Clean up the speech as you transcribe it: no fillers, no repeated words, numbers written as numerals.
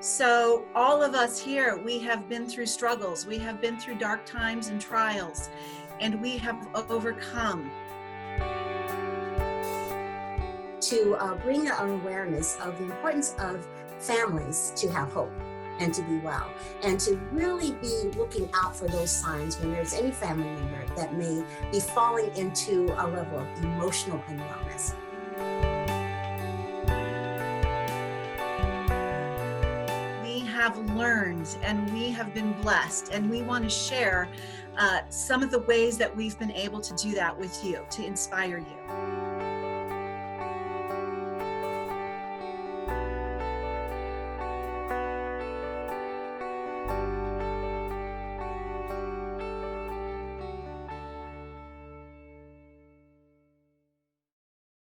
So all of us here, we have been through struggles. We have been through dark times and trials, and we have overcome. To bring an awareness of the importance of families to have hope and to be well, and to really be looking out for those signs when there's any family member that may be falling into a level of emotional unwellness. We have learned and we have been blessed, and we want to share some of the ways that we've been able to do that with you, to inspire you.